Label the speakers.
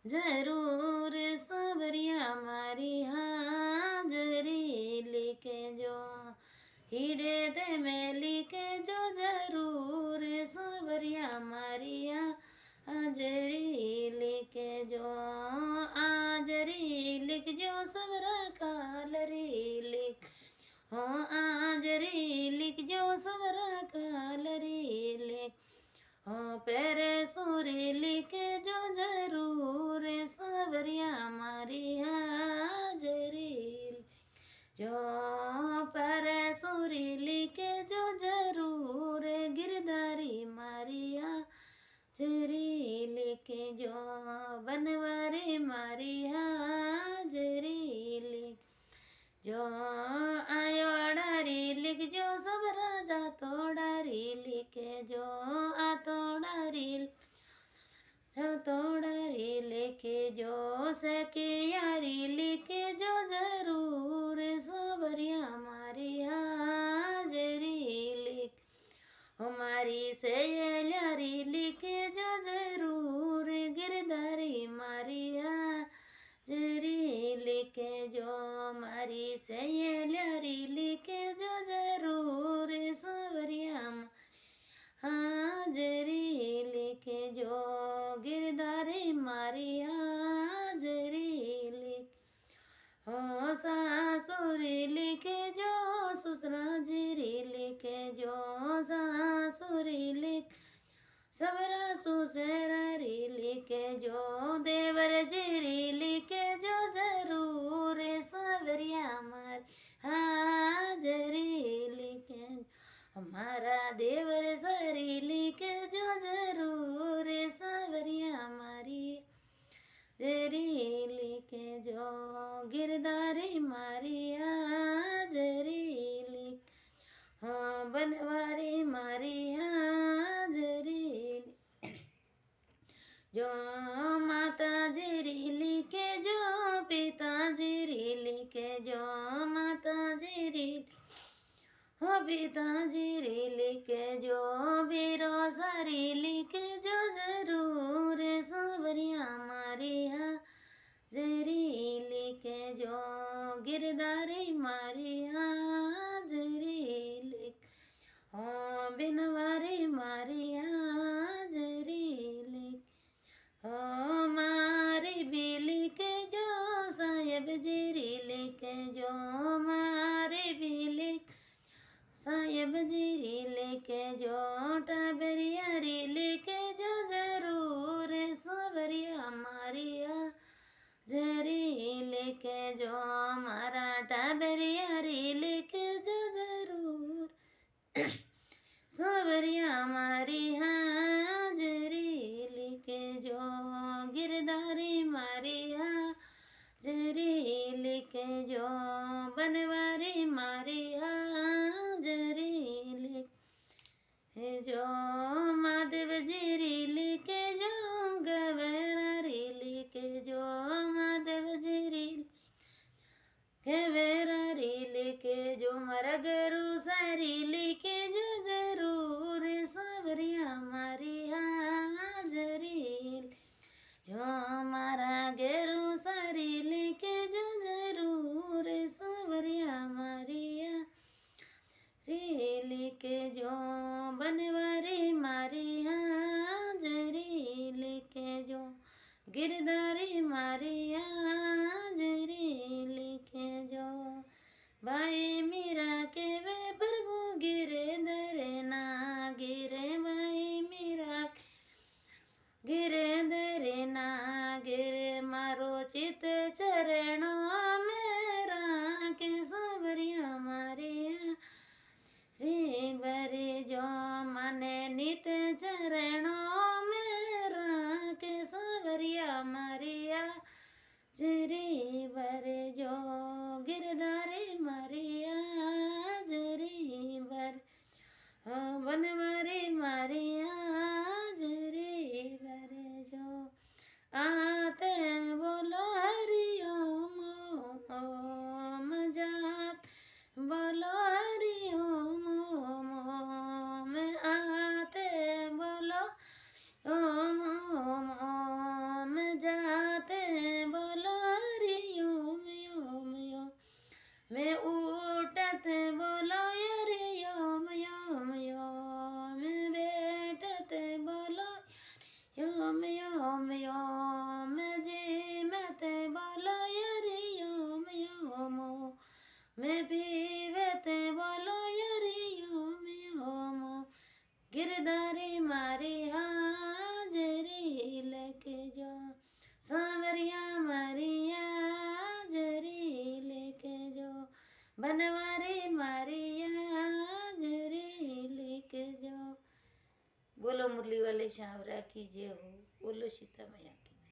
Speaker 1: जरूर सवरिया मारी हाजरी लेके जो, हीड़े दे में लिखे जो जरूर सवरिया मारी हाजरी लेके जो, आजरी लिख जो सबरा कालरी लिख, हो आजरी लिख जो सबरा कालरी लिख, हो पेरे सूरी लिखे जो जरूर सवरिया मारी हाजरी जो, पेरे सूरी लिखे जो जरूर गिरधारी मारी हाजरी लिखे जो, बनवारी मारी हाजरी लिख जो, आयो डारी लिख जो सब राजा तो डारी लिखे जो, आ तो डारी जो तो डारी लिखे जो, सके यारी लिखे जो जरूर सवरिया मारी हाजरी लिख, हमारी से यारी लिखे जो जरूर गिरधारी मारी हाजरी लिखे जो, मारी से यारी लिखे जो जरूर सवरिया हाजरी लिखे जो, गिरधारी मारी हाजरी लिख, हो सासुरी लिखे जो, ससुरा जीरी लिखे जो, सासुरी लिख, सबरा सुसरारी लिखे जो, देवर जीरी लिखे जो जरूर सवरिया मार हाजरी लिखे, हमारा देवर सारी लिखे जो जरूर सवरिया मारी जरी लिखे जो, गिरधारी मारी हाजरी लिख, हाँ बनवारी मारी हाजरी जो, माता जीरी लिखे जो, पिता जीरी लिखे जो, माता जीरी हो पिता जीरी लिखे जो, बीरो सारी लिखे जो जरूर सवरिया मारी हाजरी लिखे जो, गिरधारी मारी हाजरी लिख, हो बिनवारी मारी हाजरी लिख, हो मारी भी लिखे जो, साहेब जीरी लिखे जो, मारी भी लिख, साहेब जीरी लिखे जो, टाबरियारी लिखे जो जरूर सवरिया मारी हाजरी लिखे जो, मारा टाबरियारी लिखे जो जरूर सवरिया मारी हाजरी लिखे जो, गिरधारी मारी हाजरी लिखे जो, बनवारी मारी हाजरी लिखे जो, माधव जीरी लिखे जो, गवरारी लिखे जो, माधव जीरी गवरारी लिखे जो, मारा गरु सारी लिखे जो जरूर सवरिया मारी हाजरी जो, मारा गेरू सारी लिखे जो जरूर सवरिया मारी हाजरी लिखे जो, बनवारी मारी हाजरी लिखे जो, गिरधारी मारी हाजरी लिखे जो, भाई मीरा के वे प्रभु गिर उठत बोलो अरे योम योम योम, बैठत बोलो योम योम योम, जीमत बोलो अरे योम योम, मैं पीवत बोलो अरे योम योम, गिरधारी मारी हाजरी लेके जाओ, सांवरिया मारी हाजरी लेके जाओ, बनवारी मारी हाजरी लेके जाओ। बोलो मुरली वाले सांवरा की जय हो, बोलो सीता मैया की।